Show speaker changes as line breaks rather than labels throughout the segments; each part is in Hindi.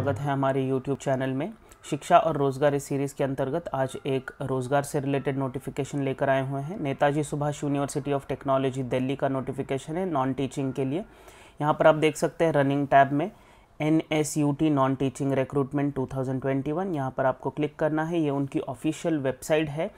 स्वागत है हमारे YouTube चैनल में। शिक्षा और रोज़गार इस सीरीज़ के अंतर्गत आज एक रोज़गार से रिलेटेड नोटिफिकेशन लेकर आए हुए हैं। Netaji Subhash university of technology Delhi का नोटिफिकेशन है नॉन टीचिंग के लिए। यहाँ पर आप देख सकते हैं रनिंग टैब में NSUT नॉन टीचिंग रिक्रूटमेंट 2021, यहाँ पर आपको क्लिक करना है। ये उनकी ऑफिशियल वेबसाइट है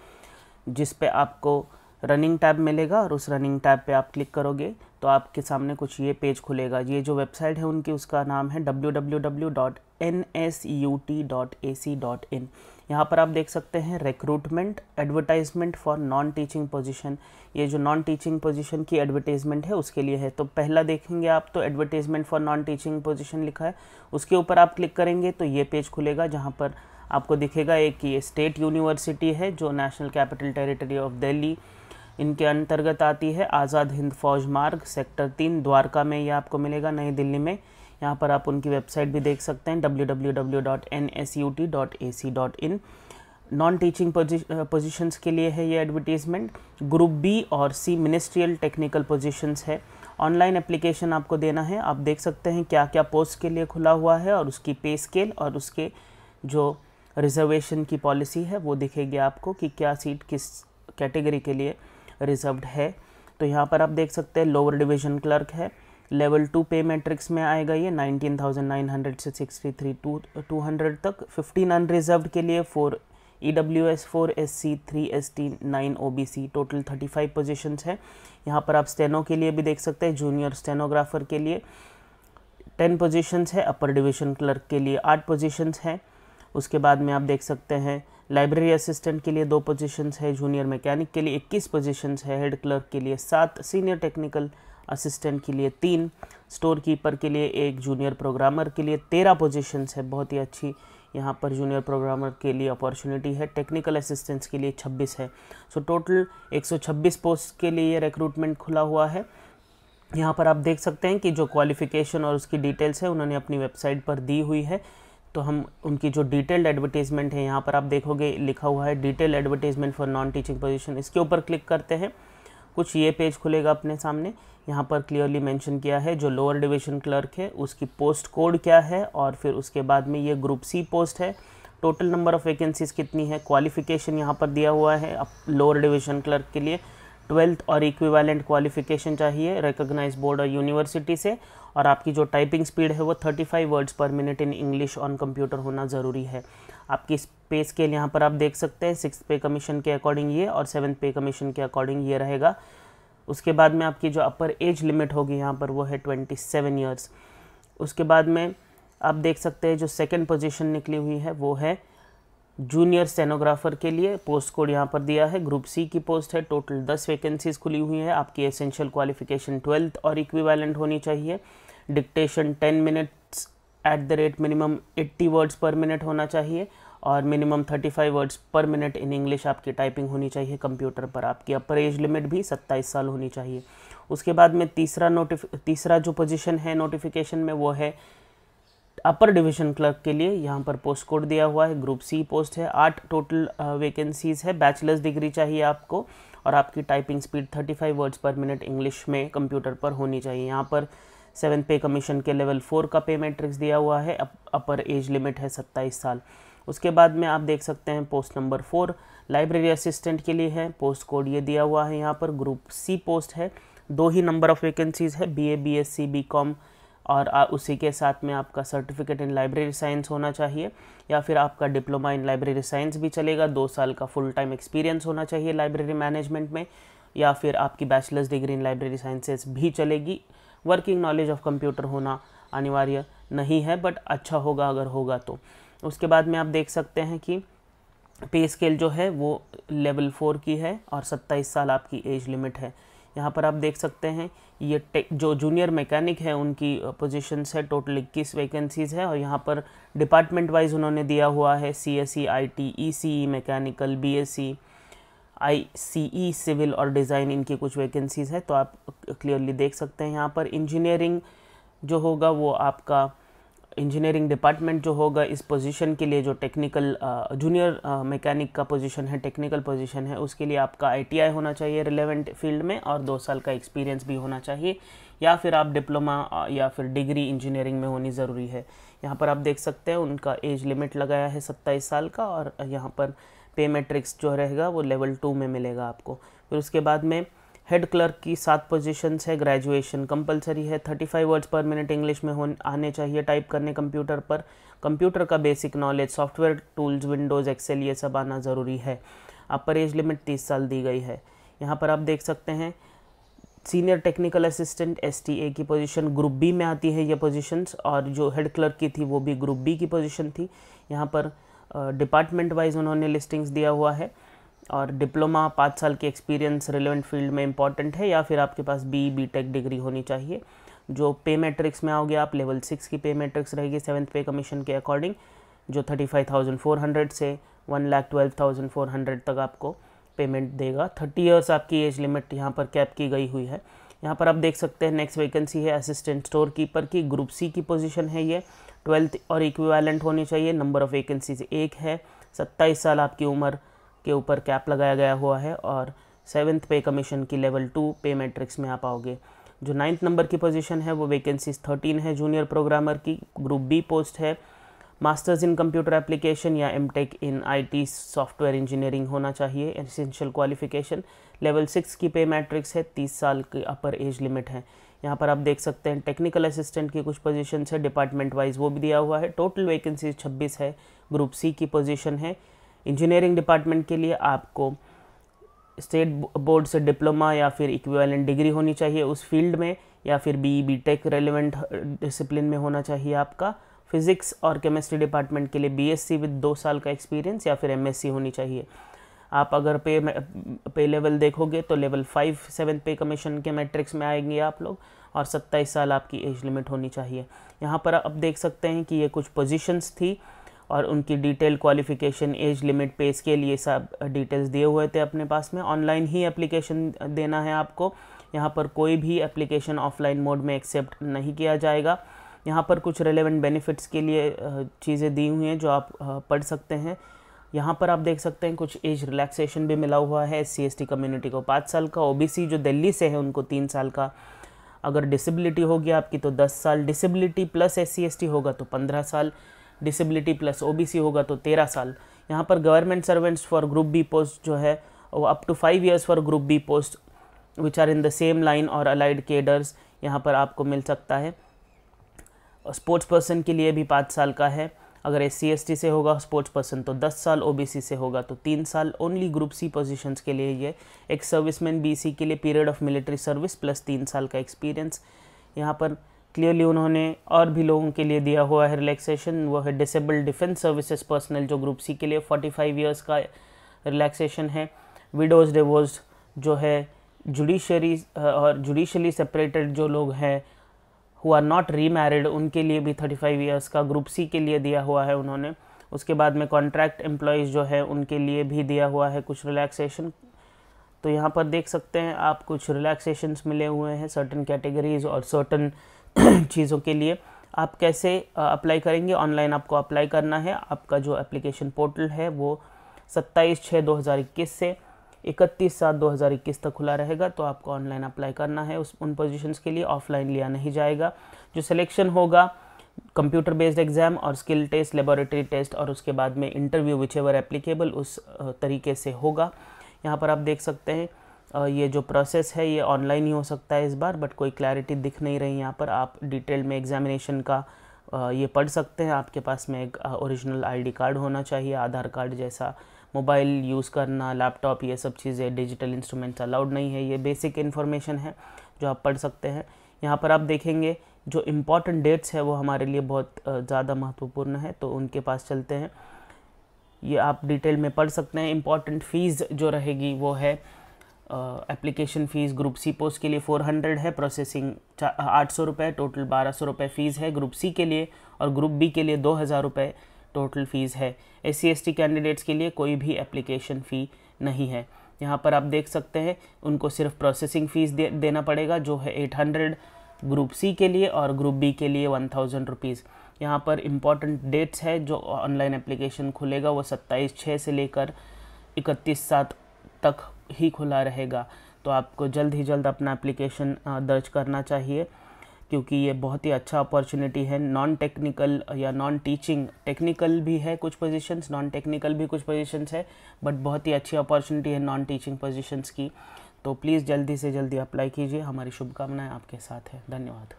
जिस पे आपको रनिंग टैब मिलेगा और उस रनिंग टैब पे आप क्लिक करोगे तो आपके सामने कुछ ये पेज खुलेगा। ये जो वेबसाइट है उनकी, उसका नाम है www.nsut.ac.in। यहाँ पर आप देख सकते हैं recruitment advertisement for non teaching position. ये जो नॉन टीचिंग पोजीशन की एडवर्टाइजमेंट है उसके लिए है। तो पहला देखेंगे आप तो advertisement for non teaching position लिखा है, उसके ऊपर आप क्लिक करेंगे तो ये पेज खुलेगा जहाँ पर आपको दिखेगा एक ये स्टेट यूनिवर्सिटी है जो national capital territory of Delhi इनके अंतर्गत आती है। आज़ाद हिंद फौज मार्ग सेक्टर 3 द्वारका में ये आपको मिलेगा, नई दिल्ली में। यहाँ पर आप उनकी वेबसाइट भी देख सकते हैं www.nsut.ac.in। नॉन टीचिंग पोजीशंस के लिए है ये एडवर्टीज़मेंट। ग्रुप बी और सी मिनिस्ट्रियल टेक्निकल पोजीशंस है। ऑनलाइन एप्लीकेशन आपको देना है। आप देख सकते हैं क्या क्या पोस्ट के लिए खुला हुआ है और उसकी पे स्केल और उसके जो रिजर्वेशन की पॉलिसी है वो दिखेगी आपको कि क्या सीट किस कैटेगरी के लिए रिजर्व्ड है। तो यहाँ पर आप देख सकते हैं लोअर डिवीजन क्लर्क है, लेवल 2 पे मैट्रिक्स में आएगा ये 19,900 से 63,200 तक। 15 अनरिजर्व्ड के लिए 4 EWS, 4 SC, 3 ST, 9 OBC, total 35 positions है। यहाँ पर आप स्टेनो के लिए भी देख सकते हैं, जूनियर स्टेनोग्राफर के लिए 10 पोजीशंस है, अपर डिवीजन क्लर्क के लिए 8 पोजीशंस हैं। उसके बाद में आप देख सकते हैं लाइब्रेरी असिस्टेंट के लिए 2 पोजीशंस है, जूनियर मैकेनिक के लिए 21 पोजीशंस है, हेड क्लर्क के लिए 7, सीनियर टेक्निकल असिस्टेंट के लिए 3, स्टोर कीपर के लिए 1, जूनियर प्रोग्रामर के लिए 13 पोजीशंस है। बहुत ही अच्छी यहाँ पर जूनियर प्रोग्रामर के लिए अपॉर्चुनिटी है। टेक्निकल असिस्टेंट्स के लिए 26 है। सो टोटल 126 पोस्ट के लिए ये रिक्रूटमेंट खुला हुआ है। यहाँ पर आप देख सकते हैं कि जो क्वालिफ़िकेशन और उसकी डिटेल्स है उन्होंने अपनी वेबसाइट पर दी हुई है। तो हम उनकी जो डिटेल्ड एडवर्टीज़मेंट है यहाँ पर आप देखोगे लिखा हुआ है detail advertisement for non teaching position. इसके ऊपर क्लिक करते हैं, कुछ ये पेज खुलेगा अपने सामने। यहाँ पर क्लियरली मेंशन किया है जो लोअर डिवीजन क्लर्क है उसकी पोस्ट कोड क्या है और फिर उसके बाद में ये ग्रुप सी पोस्ट है। टोटल नंबर ऑफ़ वैकेंसीज़ कितनी है, क्वालिफ़िकेशन यहाँ पर दिया हुआ है। अब लोअर डिवीजन क्लर्क के लिए 12th और इक्विवेलेंट क्वालिफ़िकेशन चाहिए रिकॉग्नाइज्ड बोर्ड और यूनिवर्सिटी से, और आपकी जो टाइपिंग स्पीड है वो 35 वर्ड्स पर minute in English on computer होना ज़रूरी है। आपकी पे स्केल यहाँ पर आप देख सकते हैं 6th पे कमीशन के अकॉर्डिंग ये और 7th पे कमीशन के अकॉर्डिंग ये रहेगा। उसके बाद में आपकी जो अपर एज लिमिट होगी यहाँ पर वो है 27 ईयर्स। उसके बाद में आप देख सकते हैं जो सेकेंड पोजीशन निकली हुई है वो है जूनियर स्टेनोग्राफर के लिए। पोस्ट कोड यहाँ पर दिया है, ग्रुप सी की पोस्ट है। टोटल 10 वैकेंसीज़ खुली हुई है। आपकी एसेंशियल क्वालिफ़िकेशन 12th और इक्विवेलेंट होनी चाहिए। डिक्टेशन 10 मिनट्स @ मिनिमम 80 वर्ड्स पर मिनट होना चाहिए और मिनिमम 35 वर्ड्स पर मिनट इन इंग्लिश आपकी टाइपिंग होनी चाहिए कंप्यूटर पर। आपकी अपर एज लिमिट भी 27 साल होनी चाहिए। उसके बाद में तीसरा जो पोजीशन है नोटिफिकेशन में वो है अपर डिवीजन क्लर्क के लिए। यहाँ पर पोस्ट कोड दिया हुआ है, ग्रुप सी पोस्ट है। 8 टोटल वैकेंसीज़ है। बैचलर्स डिग्री चाहिए आपको और आपकी टाइपिंग स्पीड 35 वर्ड्स पर मिनट इंग्लिश में कंप्यूटर पर होनी चाहिए। यहाँ पर 7th पे कमीशन के लेवल 4 का पे मैट्रिक्स दिया हुआ है। अपर एज लिमिट है 27 साल। उसके बाद में आप देख सकते हैं पोस्ट नंबर 4 लाइब्रेरी असिस्टेंट के लिए है। पोस्ट कोड ये दिया हुआ है, यहाँ पर ग्रुप सी पोस्ट है। 2 ही नंबर ऑफ़ वैकेंसीज़ है, BA, BSc, BCom और उसी के साथ में आपका सर्टिफिकेट इन लाइब्रेरी साइंस होना चाहिए या फिर आपका डिप्लोमा इन लाइब्रेरी साइंस भी चलेगा। 2 साल का फुल टाइम एक्सपीरियंस होना चाहिए लाइब्रेरी मैनेजमेंट में, या फिर आपकी bachelors degree in library sciences भी चलेगी। वर्किंग नॉलेज ऑफ कंप्यूटर होना अनिवार्य नहीं है बट अच्छा होगा अगर होगा तो। उसके बाद में आप देख सकते हैं कि पे स्केल जो है वो लेवल 4 की है और 27 साल आपकी एज लिमिट है। यहाँ पर आप देख सकते हैं ये जो जूनियर मैकेनिक है उनकी पोजीशंस है। टोटल 21 वैकेंसीज़ है और यहाँ पर डिपार्टमेंट वाइज उन्होंने दिया हुआ है CSE, IT, ECE mechanical, BSc, ICE civil और डिज़ाइन, इनकी कुछ वैकेंसीज़ है। तो आप क्लियरली देख सकते हैं यहाँ पर इंजीनियरिंग जो होगा वो आपका इंजीनियरिंग डिपार्टमेंट जो होगा इस पोजीशन के लिए, जो टेक्निकल जूनियर मैकेनिक का पोजीशन है, टेक्निकल पोजीशन है, उसके लिए आपका ITI होना चाहिए रिलेवेंट फील्ड में और 2 साल का एक्सपीरियंस भी होना चाहिए, या फिर आप डिप्लोमा या फिर डिग्री इंजीनियरिंग में होनी ज़रूरी है। यहाँ पर आप देख सकते हैं उनका एज लिमिट लगाया है 27 साल का, और यहाँ पर पे मैट्रिक्स जो रहेगा वो लेवल 2 में मिलेगा आपको। फिर उसके बाद में हेड क्लर्क की 7 पोजीशंस है, ग्रेजुएशन कंपलसरी है, 35 वर्ड्स पर मिनट इंग्लिश में आने चाहिए टाइप करने कंप्यूटर पर, कंप्यूटर का basic knowledge, software tools, Windows, Excel, ये सब आना ज़रूरी है। अपर एज लिमिट 30 साल दी गई है। यहाँ पर आप देख सकते हैं सीनियर टेक्निकल असिस्टेंट STA की पोजीशन ग्रुप बी में आती है ये पोजीशंस, और जो हेड क्लर्क की थी वो भी ग्रुप बी की पोजीशन थी। यहाँ पर डिपार्टमेंट वाइज उन्होंने लिस्टिंग्स दिया हुआ है, और डिप्लोमा 5 साल की एक्सपीरियंस रिलेवेंट फील्ड में इंपॉर्टेंट है, या फिर आपके पास BTech डिग्री होनी चाहिए। जो पे मैट्रिक्स में आओगे आप, लेवल 6 की पे मैट्रिक्स रहेगी 7th पे कमीशन के अकॉर्डिंग, जो 35,400 से 1,12,400 तक आपको पेमेंट देगा। 30 ईयर्स आपकी एज लिमिट यहाँ पर कैप की गई हुई है। यहाँ पर आप देख सकते हैं नेक्स्ट वैकेंसी है असिस्टेंट स्टोर कीपर की, ग्रुप सी की पोजीशन है ये, 12th और इक्विवेलेंट होनी चाहिए। नंबर ऑफ़ वैकेंसीज 1 है, 27 साल आपकी उम्र के ऊपर कैप लगाया गया हुआ है, और 7th पे कमीशन की लेवल 2 पे मैट्रिक्स में आप आओगे। जो 9th नंबर की पोजीशन है वो वैकेंसीज 13 है, जूनियर प्रोग्रामर की, ग्रुप बी पोस्ट है। मास्टर्स इन कंप्यूटर एप्लीकेशन या MTech in IT software engineering होना चाहिए एसेंशियल क्वालिफिकेशन। लेवल 6 की पे मैट्रिक्स है, 30 साल की अपर एज लिमिट है। यहाँ पर आप देख सकते हैं टेक्निकल असिस्टेंट की कुछ पोजीशंस है, डिपार्टमेंट वाइज वो भी दिया हुआ है। टोटल वैकेंसीज 26 है, ग्रुप सी की पोजीशन है। इंजीनियरिंग डिपार्टमेंट के लिए आपको स्टेट बोर्ड से डिप्लोमा या फिर इक्विवेलेंट डिग्री होनी चाहिए उस फील्ड में, या फिर BTech रेलेवेंट डिसिप्लिन में होना चाहिए आपका। फिज़िक्स और केमिस्ट्री डिपार्टमेंट के लिए BSc विद 2 साल का एक्सपीरियंस या फिर MSc होनी चाहिए। आप अगर पे लेवल देखोगे तो लेवल 5 7th पे कमीशन के मैट्रिक्स में आएंगे आप लोग, और 27 साल आपकी एज लिमिट होनी चाहिए। यहाँ पर आप देख सकते हैं कि ये कुछ पोजीशंस थी, और उनकी डिटेल क्वालिफिकेशन, एज लिमिट, पे स्केल, ये सब डिटेल्स दिए हुए थे अपने पास में। ऑनलाइन ही एप्लीकेशन देना है आपको, यहाँ पर कोई भी एप्लीकेशन ऑफलाइन मोड में एक्सेप्ट नहीं किया जाएगा। यहाँ पर कुछ रेलेवेंट बेनिफिट्स के लिए चीज़ें दी हुई हैं जो आप पढ़ सकते हैं। यहाँ पर आप देख सकते हैं कुछ एज रिलैक्सेशन भी मिला हुआ है SC/ST कम्युनिटी को 5 साल का, OBC जो दिल्ली से है उनको 3 साल का, अगर डिसेबिलिटी होगी आपकी तो 10 साल, डिसेबिलिटी प्लस SC/ST होगा तो 15 साल, डिसेबिलिटी प्लस OBC होगा तो 13 साल। यहाँ पर government servants for group B post जो है वो up to 5 years for group B post which are in the same line और अलाइड केडर्स, यहाँ पर आपको मिल सकता है। स्पोर्ट्स पर्सन के लिए भी 5 साल का है, अगर SC/ST से होगा स्पोर्ट्स पर्सन तो 10 साल, OBC से होगा तो 3 साल। ओनली ग्रुप सी पोजीशंस के लिए ये। एक्स सर्विसमैन BC के लिए period of military service plus 3 साल का एक्सपीरियंस। यहाँ पर क्लियरली उन्होंने और भी लोगों के लिए दिया हुआ है रिलैक्सेशन, वो है डिसेबल्ड डिफेंस सर्विसेज पर्सनल जो ग्रुप सी के लिए 45 ईयर्स का रिलैक्सेशन है। विडोज डिवोर्स जो है जुडिशरी और जुडिशली सेपरेटेड जो लोग हैं हु आर नॉट रीमैरिड उनके लिए भी 35 ईयर्स का ग्रुप सी के लिए दिया हुआ है उन्होंने। उसके बाद में कॉन्ट्रैक्ट एम्प्लॉयज़ जो है उनके लिए भी दिया हुआ है कुछ रिलैक्सेशन। तो यहाँ पर देख सकते हैं आप कुछ रिलैक्सेशंस मिले हुए हैं सर्टन कैटेगरीज़ और सर्टन चीज़ों के लिए। आप कैसे अप्लाई करेंगे? ऑनलाइन आपको अप्लाई करना है। आपका जो एप्लीकेशन पोर्टल है वो 27/6/2021 से 31/7/2021 तक खुला रहेगा, तो आपको ऑनलाइन अप्लाई करना है उन पोजीशंस के लिए, ऑफलाइन लिया नहीं जाएगा। जो सिलेक्शन होगा कंप्यूटर बेस्ड एग्ज़ाम और स्किल टेस्ट, लेबोरेटरी टेस्ट और उसके बाद में इंटरव्यू विच एवर एप्लीकेबल उस तरीके से होगा। यहाँ पर आप देख सकते हैं ये जो प्रोसेस है ये ऑनलाइन ही हो सकता है इस बार, बट कोई क्लैरिटी दिख नहीं रही यहाँ पर। आप डिटेल में एग्जामिनेशन का ये पढ़ सकते हैं। आपके पास में एक ओरिजिनल ID कार्ड होना चाहिए, आधार कार्ड जैसा। मोबाइल यूज़ करना, लैपटॉप, ये सब चीज़ें, डिजिटल इंस्ट्रूमेंट्स अलाउड नहीं है। ये बेसिक इन्फॉर्मेशन है जो आप पढ़ सकते हैं। यहाँ पर आप देखेंगे जो इम्पॉर्टेंट डेट्स है वो हमारे लिए बहुत ज़्यादा महत्वपूर्ण है, तो उनके पास चलते हैं। ये आप डिटेल में पढ़ सकते हैं। इम्पॉर्टेंट फ़ीस जो रहेगी वो है application fees group C post के लिए 400 है, प्रोसेसिंग 800 रुपये, टोटल 1200 रुपये फ़ीस है ग्रुप सी के लिए, और ग्रुप बी के लिए 2000 रुपये टोटल फ़ीस है। SC/ST कैंडिडेट्स के लिए कोई भी एप्लीकेशन फ़ी नहीं है। यहाँ पर आप देख सकते हैं उनको सिर्फ प्रोसेसिंग फ़ीस देना पड़ेगा जो है 800 ग्रुप सी के लिए, और ग्रुप बी के लिए 1000 रुपीज़। यहाँ पर इम्पॉर्टेंट डेट्स है जो ऑनलाइन एप्लीकेशन खुलेगा वो 27/6 से लेकर 31/7 तक ही खुला रहेगा। तो आपको जल्द ही जल्द अपना एप्लीकेशन दर्ज करना चाहिए, क्योंकि ये बहुत ही अच्छा अपॉर्चुनिटी है। नॉन टेक्निकल या नॉन टीचिंग, टेक्निकल भी है कुछ पोजीशंस, नॉन टेक्निकल भी कुछ पोजीशंस है, बट बहुत ही अच्छी अपॉर्चुनिटी है नॉन टीचिंग पोजीशंस की। तो प्लीज़ जल्दी से जल्दी अप्लाई कीजिए। हमारी शुभकामनाएं आपके साथ है। धन्यवाद।